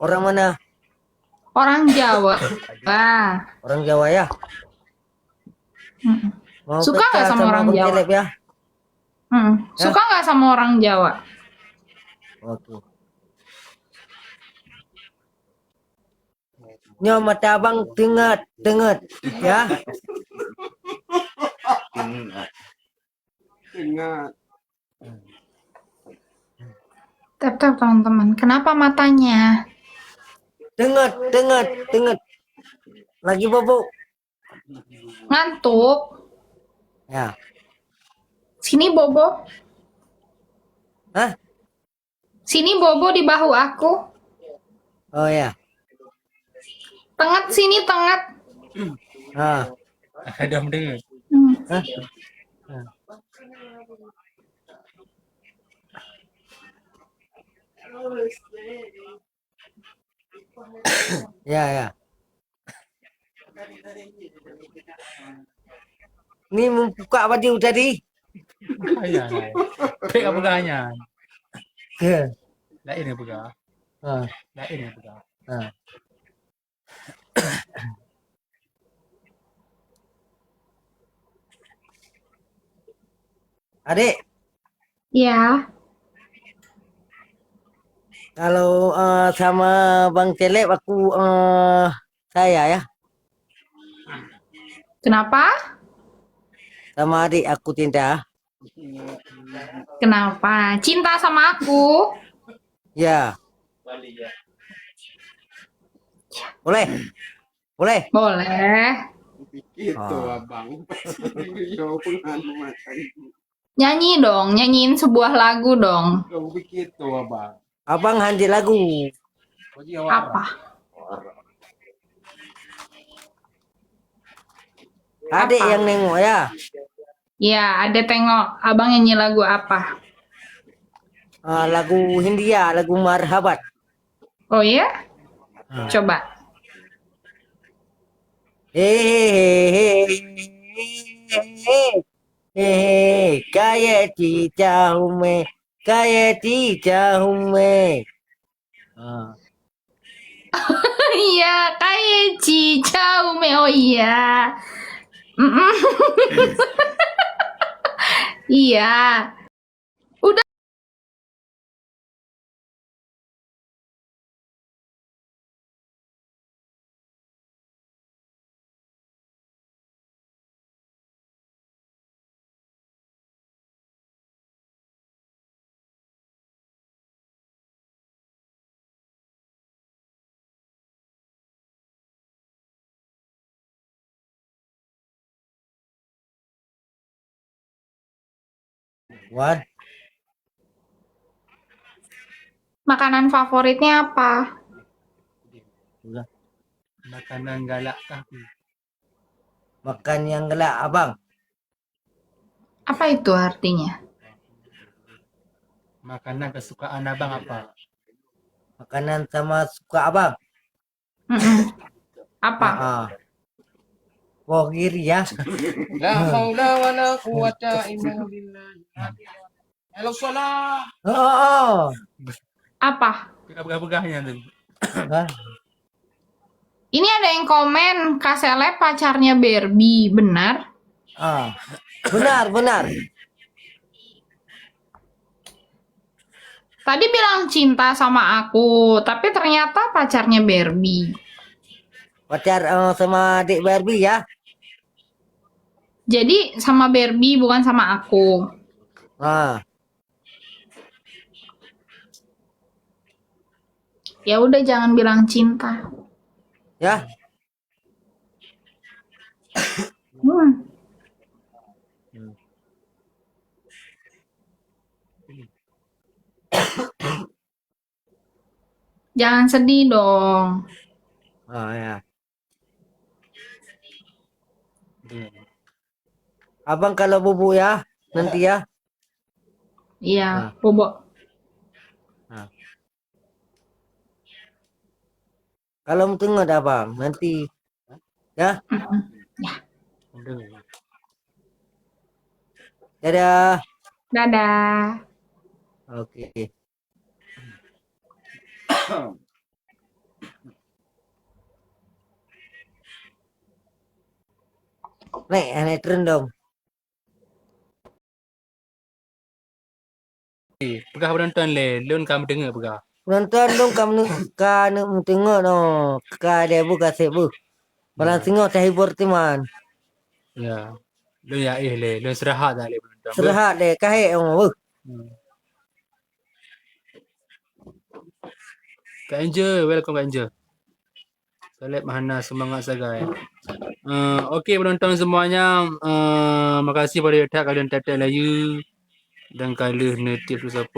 Orang mana? Orang Jawa. Orang Jawa ya? Mau Suka nggak pecah sama orang Bang Jawa? Celeb ya? Ya? Suka nggak sama orang Jawa? Oke. Nyo mata abang dengat ya. Ingat. Tap teman-teman. Kenapa matanya? Dengat. Lagi bobo. Ngantuk. Ya. Sini Bobo. Hah? Sini Bobo di bahu aku. Oh ya. Tengat sini tengat. Ah. Ada mendengar. Hah? Ya. Ini membuka baju tadi. Ayan. Peka pegahnya. Ke. Lain yang pegah. Ah. Lain yang pegah. Ah. Adik, Ya. kalau sama Bang Celeb aku saya ya. Kenapa? Sama adik aku cinta. Kenapa? Cinta sama aku? Ya. Boleh? Boleh. Itu Ah. abang. Nyanyi dong, nyanyiin sebuah lagu dong. Kau begitu abang. Abang hanji lagu. Apa? Adik Apa? yang nengok ya. Ya, ada tengok. Abang nyanyi lagu apa? Lagu Hindia, lagu Marhabat. Oh ya? Coba. Kaya cicahume, kaya cicahume. Iya, kayak Cicaume. Oh iya. Iya. Udah. What? Makanan favoritnya apa? Makanan galak kah? Makan yang gelap abang. Apa itu artinya? Makanan kesukaan abang apa? Makanan sama suka abang. Apa? Wah kiri ya. La haula wala quwata illa billah. Halo salah. Apa? Pegah-pegahnya tuh. Ini ada yang komen, Kak Seleb pacarnya Barbie. Benar? Benar. Tadi bilang cinta sama aku, tapi ternyata pacarnya Barbie. Pacar sama adik Barbie ya. Jadi sama Barbie bukan sama aku. Ya udah jangan bilang cinta. Ya. Jangan sedih dong. Ya. Abang kalau bubuk ya nanti ya. Iya, Bobo. Kalau mau tengok abang nanti ya. Dadah. Dadah. Oke. naik turun dong. Pegah penonton le, lun kamu dengar pegah. Penonton dong kamu ka tengok no. Ka dia buka sebu. Balang tengok tak hibur timan. Ya. Lun ya le, lun serahat dah le penonton. Serahat deh kahek oh. Hmm. Kak Angel, welcome Kak Angel. Salib Mahana, semangat sagai. Okey penonton semuanya, makasih pada tak kalian tetap layu dan kalian native support.